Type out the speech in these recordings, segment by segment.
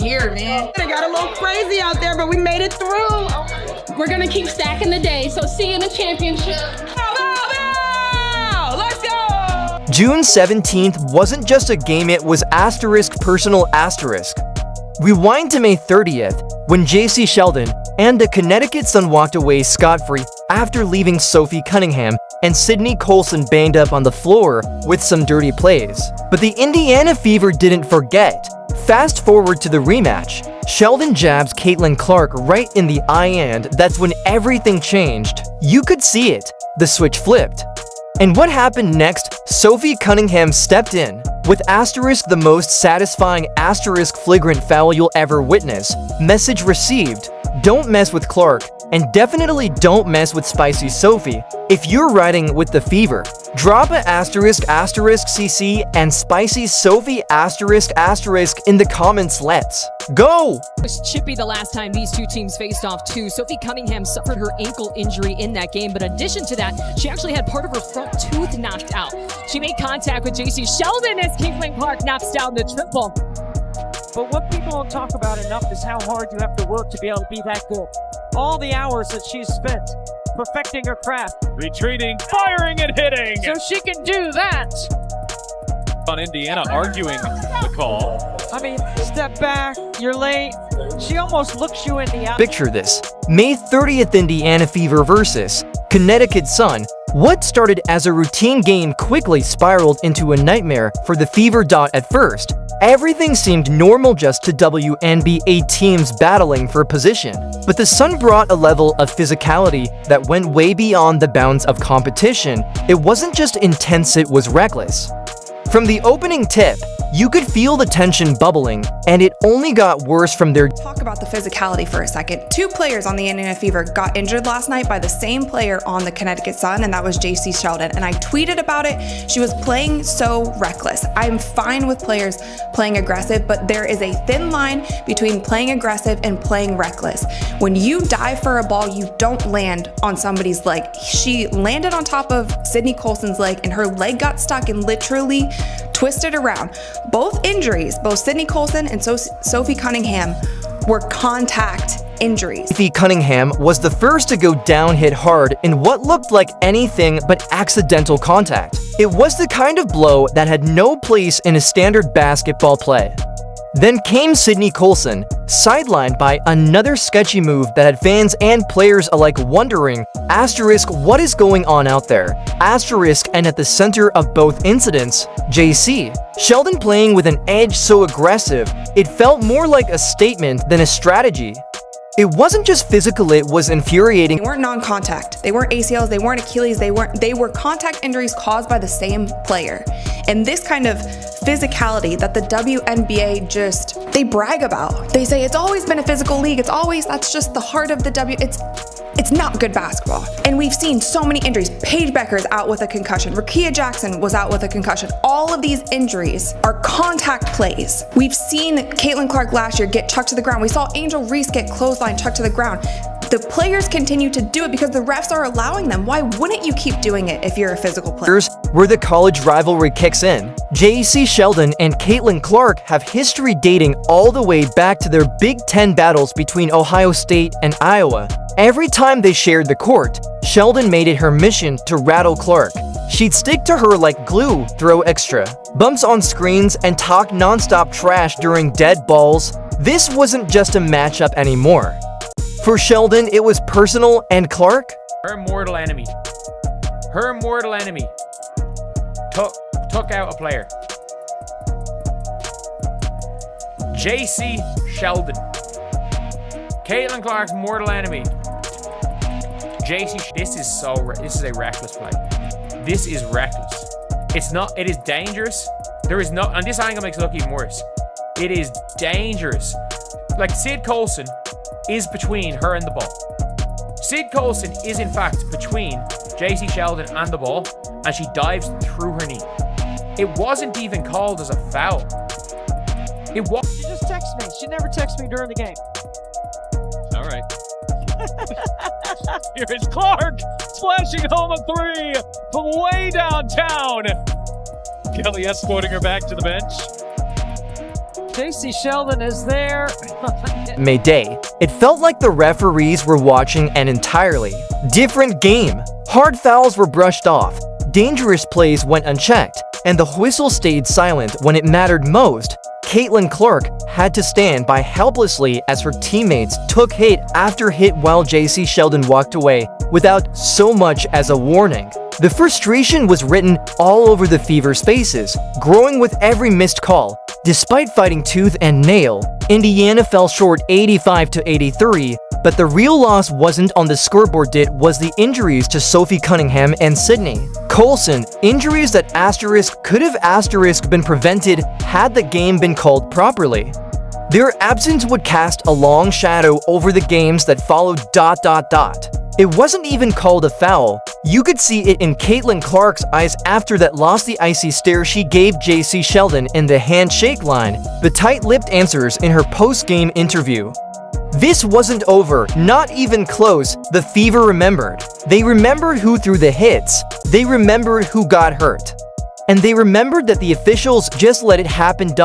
here, man. It got a little crazy out there, but we made it through. We're gonna keep stacking the day, so see you in the championship. Let's go! June 17th wasn't just a game, it was asterisk personal asterisk. Rewind to May 30th, when Jacy Sheldon and the Connecticut Sun walked away scot-free after leaving Sophie Cunningham and Sydney Colson banged up on the floor with some dirty plays. But the Indiana Fever didn't forget. Fast forward to the rematch. Sheldon jabs Caitlin Clark right in the eye, and that's when everything changed. You could see it. The switch flipped. And what happened next? Sophie Cunningham stepped in. With asterisk the most satisfying asterisk flagrant foul you'll ever witness. Message received. Don't mess with Clark, and definitely don't mess with Spicy Sophie. If you're riding with the Fever, drop a asterisk asterisk CC and Spicy Sophie asterisk asterisk in the comments. Let's go! It was chippy the last time these two teams faced off too. Sophie Cunningham suffered her ankle injury in that game, but in addition to that, she actually had part of her front tooth knocked out. She made contact with Jacy Sheldon as Caitlin Clark knocks down the triple. But what people don't talk about enough is how hard you have to work to be able to be that good. All the hours that she's spent perfecting her craft. Retreating, firing, and hitting. So she can do that. On Indiana arguing the call. I mean, step back, you're late. She almost looks you in the eye. Picture this. May 30th, Indiana Fever versus Connecticut Sun. What started as a routine game quickly spiraled into a nightmare for the Fever. At first, everything seemed normal, just to WNBA teams battling for position. But the Sun brought a level of physicality that went way beyond the bounds of competition. It wasn't just intense, it was reckless. From the opening tip, you could feel the tension bubbling, and it only got worse from there. Talk about the physicality for a second. Two players on the Indiana Fever got injured last night by the same player on the Connecticut Sun, and that was Jacy Sheldon. And I tweeted about it. She was playing so reckless. I'm fine with players playing aggressive, but there is a thin line between playing aggressive and playing reckless. When you dive for a ball, you don't land on somebody's leg. She landed on top of Sydney Colson's leg, and her leg got stuck and literally twisted around. Both injuries, both Sydney Colson and Sophie Cunningham, were contact injuries. Sophie Cunningham was the first to go down, hit hard in what looked like anything but accidental contact. It was the kind of blow that had no place in a standard basketball play. Then came Sydney Colson, sidelined by another sketchy move that had fans and players alike wondering, asterisk, what is going on out there? Asterisk, and at the center of both incidents, Jacy Sheldon playing with an edge so aggressive, it felt more like a statement than a strategy. It wasn't just physical, it was infuriating. They weren't non-contact. They weren't ACLs, they weren't Achilles, they were contact injuries caused by the same player. And this kind of physicality that the WNBA they brag about. They say it's always been a physical league. That's just the heart of the it's not good basketball. And we've seen so many injuries. Paige Becker's out with a concussion. Rakia Jackson was out with a concussion. All of these injuries are contact plays. We've seen Caitlin Clark last year get chucked to the ground. We saw Angel Reese get clothesline chucked to the ground. The players continue to do it because the refs are allowing them. Why wouldn't you keep doing it if you're a physical player? Where the college rivalry kicks in. Jacy Sheldon and Caitlin Clark have history dating all the way back to their Big Ten battles between Ohio State and Iowa. Every time they shared the court, Sheldon made it her mission to rattle Clark. She'd stick to her like glue, throw extra bumps on screens, and talk non-stop trash during dead balls. This wasn't just a matchup anymore. For Sheldon, it was personal, and Clark? Her mortal enemy took out a player. Jacy Sheldon. Caitlin Clark's mortal enemy. Jacy, this is a reckless play. This is reckless. It is dangerous. And this angle makes it look even worse. It is dangerous. Like, Sid Colson is between her and the ball. Sid Colson is in fact between Jacy Sheldon and the ball, and she dives through her knee. It wasn't even called as a foul. She just texted me. She never texted me during the game. All right. Here is Clark splashing home a three from way downtown. Kelly escorting her back to the bench. Jacy Sheldon is there. May Day, it felt like the referees were watching an entirely different game. Hard fouls were brushed off, dangerous plays went unchecked, and the whistle stayed silent when it mattered most. Caitlin Clark had to stand by helplessly as her teammates took hit after hit while Jacy Sheldon walked away without so much as a warning. The frustration was written all over the Fever's faces, growing with every missed call. Despite fighting tooth and nail, Indiana fell short 85-83, but the real loss wasn't on the scoreboard. It was the injuries to Sophie Cunningham and Sydney Colson, injuries that could have been prevented had the game been called properly. Their absence would cast a long shadow over the games that followed. It wasn't even called a foul. You could see it in Caitlin Clark's eyes after that lost the icy stare she gave Jacy Sheldon in the handshake line, the tight-lipped answers in her post-game interview. This wasn't over, not even close. The Fever remembered. They remembered who threw the hits. They remembered who got hurt. And they remembered that the officials just let it happen.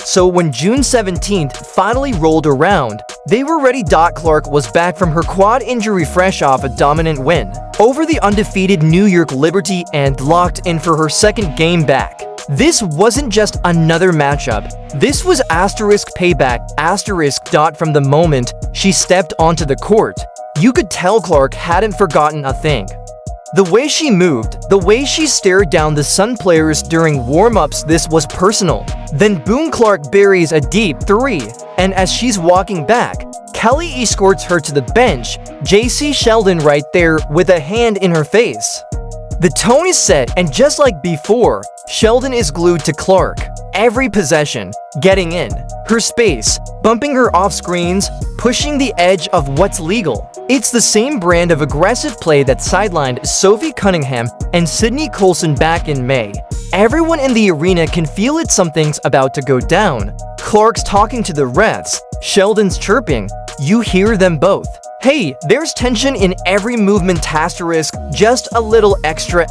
So when June 17th finally rolled around, they were ready. Clark was back from her quad injury fresh off a dominant win over the undefeated New York Liberty and locked in for her second game back. This wasn't just another matchup. This was payback. From the moment she stepped onto the court, you could tell Clark hadn't forgotten a thing. The way she moved, the way she stared down the Sun players during warm-ups, this was personal. Then boom, Clark buries a deep three, and as she's walking back, Kelly escorts her to the bench, Jacy Sheldon right there with a hand in her face. The tone is set, and just like before, Sheldon is glued to Clark. Every possession, getting in her space, bumping her off screens, pushing the edge of what's legal. It's the same brand of aggressive play that sidelined Sophie Cunningham and Sydney Colson back in May. Everyone in the arena can feel it. Something's about to go down. Clark's talking to the refs, Sheldon's chirping. You hear them both. Hey, there's tension in every movement. Just a little extra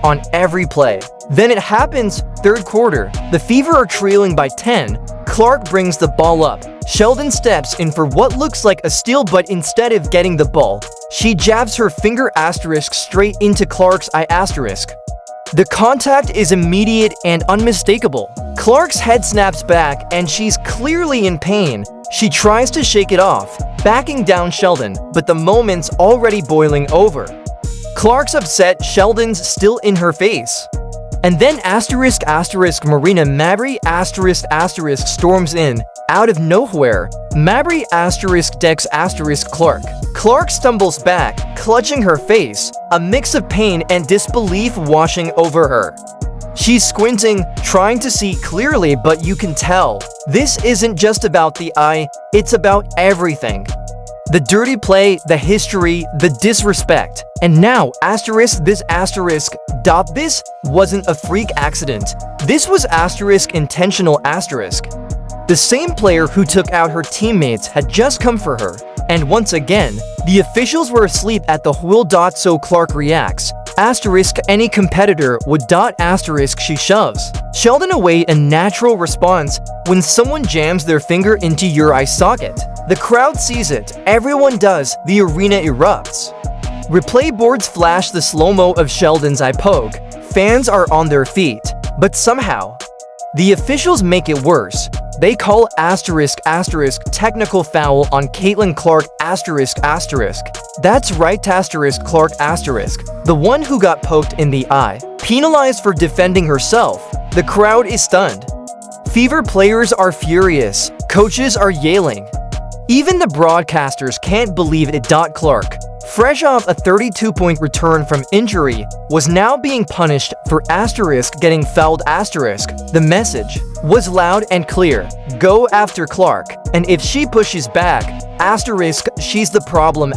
on every play. Then it happens. Third quarter, the Fever are trailing by 10. Clark brings the ball up. Sheldon steps in for what looks like a steal, but instead of getting the ball, she jabs her finger straight into Clark's eye. The contact is immediate and unmistakable. Clark's head snaps back and she's clearly in pain. She tries to shake it off, backing down Sheldon, but the moment's already boiling over. Clark's upset, Sheldon's still in her face. And then Marina Mabrey storms in, out of nowhere. Mabrey decks Clark. Clark stumbles back, clutching her face, a mix of pain and disbelief washing over her. She's squinting, trying to see clearly, but you can tell. This isn't just about the eye, it's about everything. The dirty play, the history, the disrespect. And now, this wasn't a freak accident. This was intentional. The same player who took out her teammates had just come for her. And once again, the officials were asleep at the wheel. So Clark reacts. Any competitor would. She shoves Sheldon away, a natural response when someone jams their finger into your eye socket. The crowd sees it, everyone does, the arena erupts. Replay boards flash the slow-mo of Sheldon's eye poke. Fans are on their feet, but somehow, the officials make it worse. They call technical foul on Caitlin Clark That's right, Clark the one who got poked in the eye, penalized for defending herself. The crowd is stunned. Fever players are furious, coaches are yelling. Even the broadcasters can't believe it. Clark, fresh off a 32-point return from injury, was now being punished for getting fouled. The message was loud and clear. Go after Clark, and if she pushes back, she's the problem.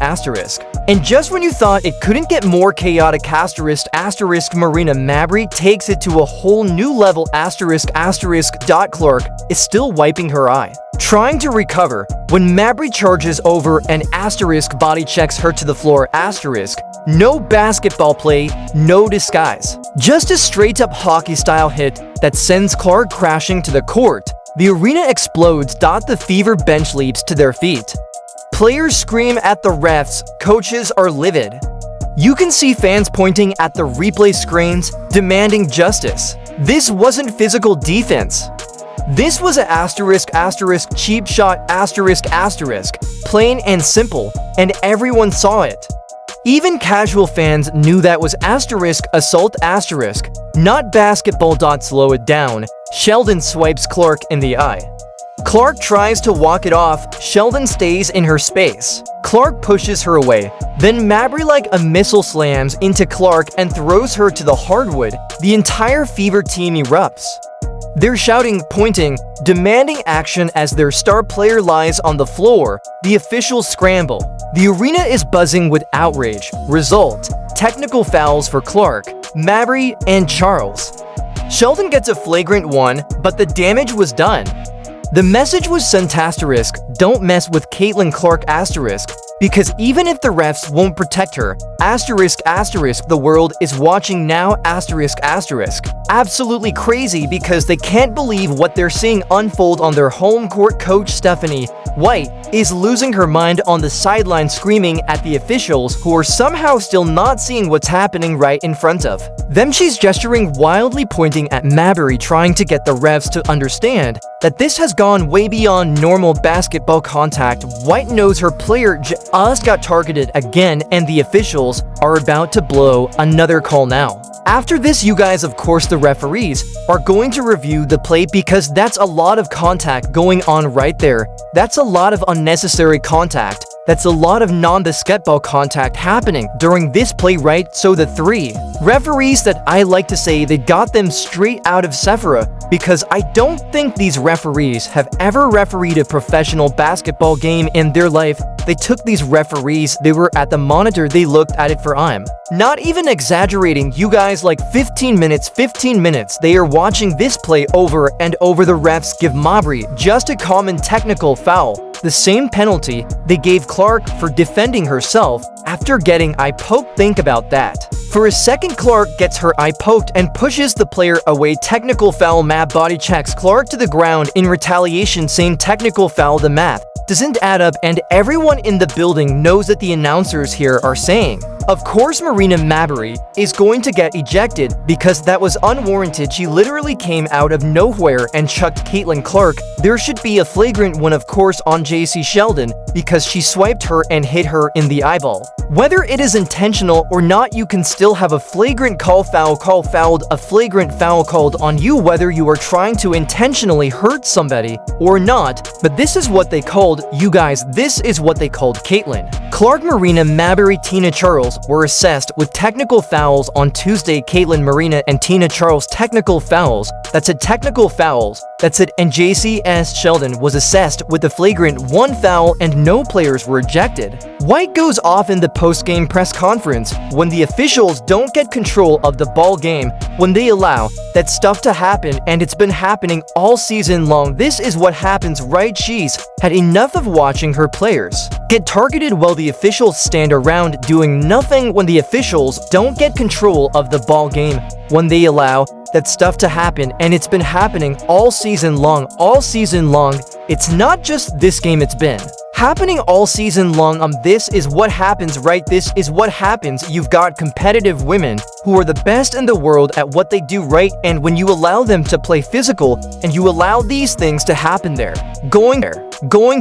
And just when you thought it couldn't get more chaotic, Marina Mabrey takes it to a whole new level. Clark is still wiping her eye, trying to recover, when Mabrey charges over and body checks her to the floor. No basketball play, no disguise. Just a straight-up hockey-style hit that sends Clark crashing to the court. The arena explodes. The Fever bench leaps to their feet. Players scream at the refs. Coaches are livid. You can see fans pointing at the replay screens, demanding justice. This wasn't physical defense. This was a ***, cheap shot ***, plain and simple, and everyone saw it. Even casual fans knew that was assault ***, not basketball. Slow it down. Sheldon swipes Clark in the eye. Clark tries to walk it off. Sheldon stays in her space. Clark pushes her away. Then Mabrey like a missile slams into Clark and throws her to the hardwood. The entire Fever team erupts. They're shouting, pointing, demanding action as their star player lies on the floor. The officials scramble. The arena is buzzing with outrage. Result: technical fouls for Clark, Mabrey, and Charles. Sheldon gets a flagrant one, but the damage was done. The message was sent ***, don't mess with Caitlin Clark ***, because even if the refs won't protect her, ***, the world is watching now ***. Absolutely crazy because they can't believe what they're seeing unfold on their home court. Coach Stephanie White is losing her mind on the sideline, screaming at the officials who are somehow still not seeing what's happening right in front of them. She's gesturing wildly, pointing at Mabrey, trying to get the refs to understand that this has gone way beyond normal basketball contact. White knows her player just got targeted again, and the officials are about to blow another call now. After this, you guys, of course, the referees are going to review the play because that's a lot of contact going on right there. That's a lot of unnecessary contact. That's a lot of non-basketball contact happening during this play, right? So the three referees that I like to say, they got them straight out of Sephora, because I don't think these referees have ever refereed a professional basketball game in their life. They took these referees, they were at the monitor, they looked at it for I'm not even exaggerating, you guys, like 15 minutes, they are watching this play over and over. The refs give Mabrey just a common technical foul, the same penalty they gave Clark for defending herself after getting eye poked. Think about that. For a second, Clark gets her eye poked and pushes the player away. Technical foul. Mab body checks Clark to the ground in retaliation. Same technical foul. The math doesn't add up, and everyone in the building knows that the announcers here are saying, of course, Marina Mabrey is going to get ejected because that was unwarranted. She literally came out of nowhere and chucked Caitlin Clark. There should be a flagrant one, of course, on Jacy Sheldon because she swiped her and hit her in the eyeball. Whether it is intentional or not, you can still have a flagrant call fouled, a flagrant foul called on you, whether you are trying to intentionally hurt somebody or not. But this is what they called, you guys, this is what they called Caitlin Clark. Marina Mabrey, Tina Charles were assessed with technical fouls on Tuesday. Caitlin, Marina, and Tina Charles technical fouls. That's it, technical fouls. That's it. And Jacy Sheldon was assessed with a flagrant one foul, and no players were ejected. White goes off in the post-game press conference when the officials don't get control of the ball game, when they allow that stuff to happen, and it's been happening all season long. This is what happens, right? She's had enough of watching her players get targeted while the officials stand around doing nothing. When the officials don't get control of the ball game, when they allow that stuff to happen, and it's been happening all season long. It's not just this game, it's been happening all season long. This is what happens, right? This is what happens. You've got competitive women who are the best in the world at what they do, right? And when you allow them to play physical and you allow these things to happen, they're going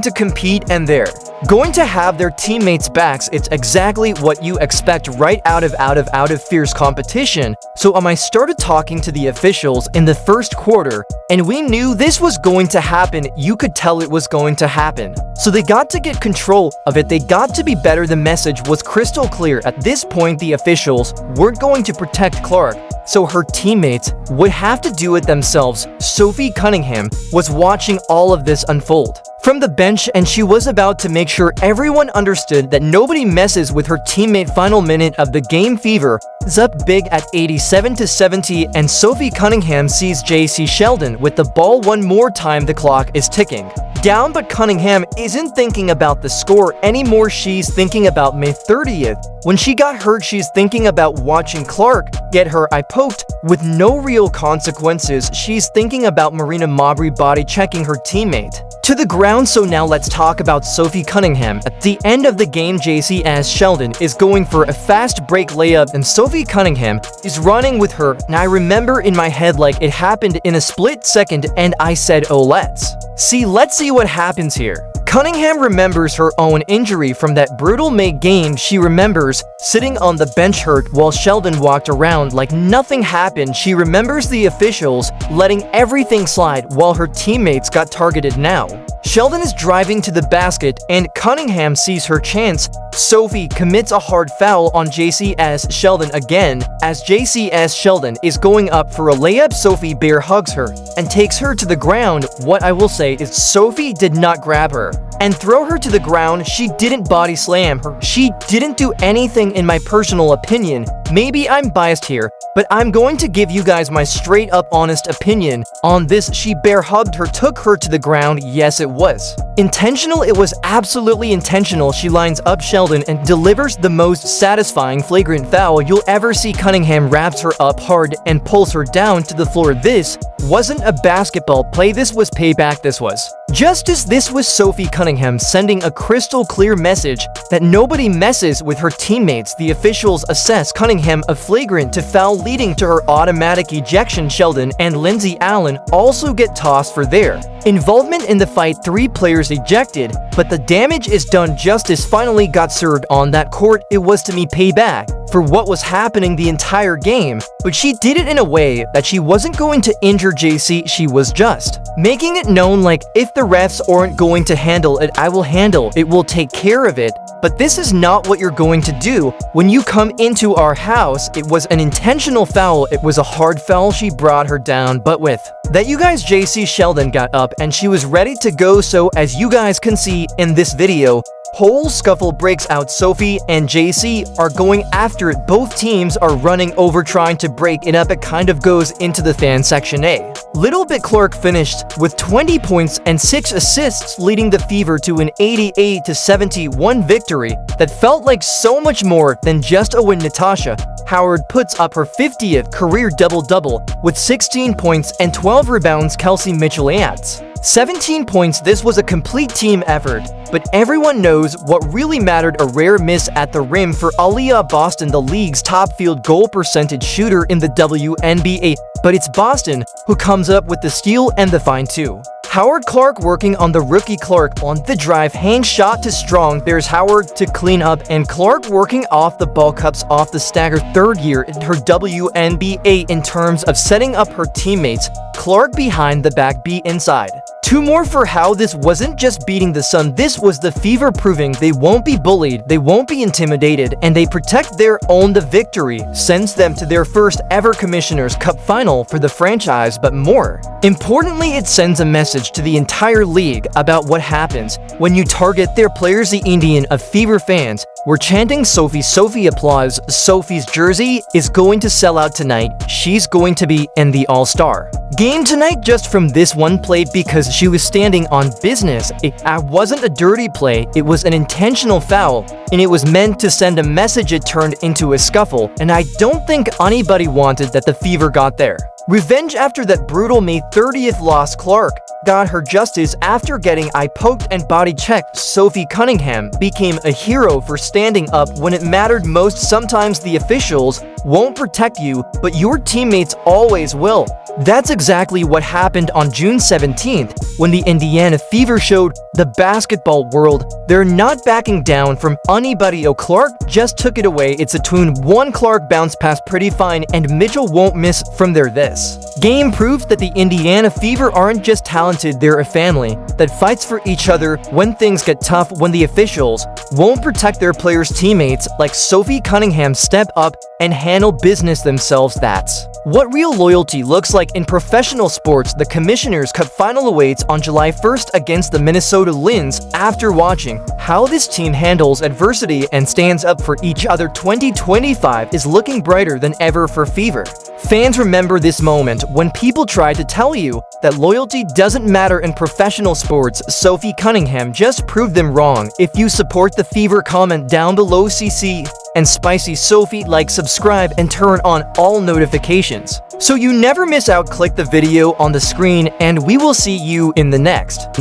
to compete, and they're going to have their teammates' backs. It's exactly what you expect right out of fierce competition. So I started talking to the officials in the first quarter, and we knew this was going to happen. You could tell it was going to happen. So they got to get control of it. They got to be better. The message was crystal clear. At this point, the officials weren't going to protect Clark, so her teammates would have to do it themselves. Sophie Cunningham was watching all of this unfold from the bench, and she was about to make sure everyone understood that nobody messes with her teammate. Final minute of the game. Fever is up big at 87-70, and Sophie Cunningham sees Jacy Sheldon with the ball one more time. The clock is ticking. down, but Cunningham isn't thinking about the score anymore. She's thinking about May 30th. When she got hurt, she's thinking about watching Clark get her eye poked with no real consequences. She's thinking about Marina Mabrey body checking her teammate to the ground. So now let's talk about Sophie Cunningham. At the end of the game, Jacy Sheldon is going for a fast break layup and Sophie Cunningham is running with her. And I remember in my head like it happened in a split second and I said, oh, let's see what happens here. Cunningham remembers her own injury from that brutal May game. She remembers sitting on the bench hurt while Sheldon walked around like nothing happened. She remembers the officials letting everything slide while her teammates got targeted now. Sheldon is driving to the basket and Cunningham sees her chance. Sophie commits a hard foul on Jacy Sheldon again. As Jacy Sheldon is going up for a layup, Sophie bear hugs her and takes her to the ground. What I will say is Sophie did not grab her and throw her to the ground. She didn't body slam her. She didn't do anything, in my personal opinion. Maybe I'm biased here, but I'm going to give you guys my straight up honest opinion on this. She bear hugged her, took her to the ground. Yes, it was intentional. It was absolutely intentional. She lines up Sheldon and delivers the most satisfying flagrant foul you'll ever see. Cunningham wraps her up hard and pulls her down to the floor. This wasn't a basketball play. This was payback. This was justice. This was Sophie Cunningham sending a crystal clear message that nobody messes with her teammates. The officials assess Cunningham a flagrant to foul, leading to her automatic ejection. Sheldon and Lindsay Allen also get tossed for their involvement in the fight. 3 players ejected, but the damage is done. Justice finally got served on that court. It was, to me, payback for what was happening the entire game, but she did it in a way that she wasn't going to injure Jacy. She was just making it known like, if the refs aren't going to handle it, I will handle it. Will take care of it. But this is not what you're going to do when you come into our house. It was an intentional foul. It was a hard foul. She brought her down, but with that, you guys, Jacy Sheldon got up and she was ready to go. So as you guys can see in this video, whole scuffle breaks out. Sophie and Jacy are going after it. Both teams are running over trying to break it up. It kind of goes into the fan section. A little bit. Clark finished with 20 points and 6 assists, leading the Fever to an 88-71 victory that felt like so much more than just a win. Natasha Howard puts up her 50th career double-double with 16 points and 12 rebounds. Kelsey Mitchell adds 17 points. This was a complete team effort, but everyone knows what really mattered: a rare miss at the rim for Aaliyah Boston, the league's top field goal percentage shooter in the WNBA. But it's Boston who comes up with the steal and the find too. Howard. Clark working on the rookie. Clark on the drive, hand shot to Strong. There's Howard to clean up, and Clark working off the ball, cups off the stagger. 3rd year in her WNBA in terms of setting up her teammates. Clark behind the back, B inside. 2 more for how this wasn't just beating the Sun. This was the Fever proving they won't be bullied, they won't be intimidated, and they protect their own. The victory sends them to their first ever Commissioner's Cup final for the franchise, but more importantly, it sends a message to the entire league about what happens when you target their players. The Indian of Fever fans were chanting Sophie, Sophie. Applause. Sophie's jersey is going to sell out tonight. She's going to be in the All-Star game tonight just from this one play, because she was standing on business. It wasn't a dirty play. It was an intentional foul, and it was meant to send a message. It turned into a scuffle, and I don't think anybody wanted that. The Fever got there revenge after that brutal May 30th loss. Clark got her justice after getting eye poked and body checked. Sophie Cunningham became a hero for standing up when it mattered most. Sometimes the officials won't protect you, but your teammates always will. That's exactly what happened on June 17th when the Indiana Fever showed the basketball world they're not backing down from anybody. Oh, Clark just took it away. It's a 2-1. Clark bounced pass pretty fine, and Mitchell won't miss from there. This game proved that the Indiana Fever aren't just talented, they're a family that fights for each other when things get tough. When the officials won't protect their players' teammates like Sophie Cunningham step up and handle business themselves. That's what real loyalty looks like in professional sports. The Commissioner's Cup final awaits on July 1st against the Minnesota Lynx. After watching how this team handles adversity and stands up for each other, 2025 is looking brighter than ever for Fever Fans remember this moment when people tried to tell you that loyalty doesn't matter in professional sports. Sophie Cunningham just proved them wrong. If you support the Fever, comment down below. CC and Spicy Sophie, like, subscribe, and turn on all notifications so you never miss out. Click the video on the screen and we will see you in the next.